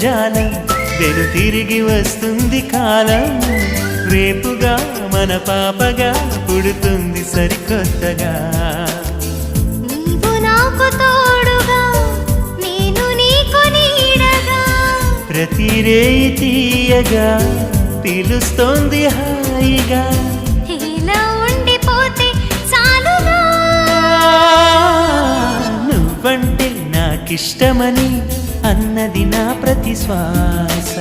జాలం వెను తిరిగి వస్తుంది కాలం రేపుగా మన పాపగా పుడుతుంది సరికొత్తగా నీవు నాకు తోడుగా నేను నీకు నీడగా ప్రతి రేయి తీయగా పిలుస్తోంది హాయిగా ఇలా ఉండిపోతే చాలుగా నువ్వంటే నాకిష్టమని అన్నది నా ప్రతి శ్వాస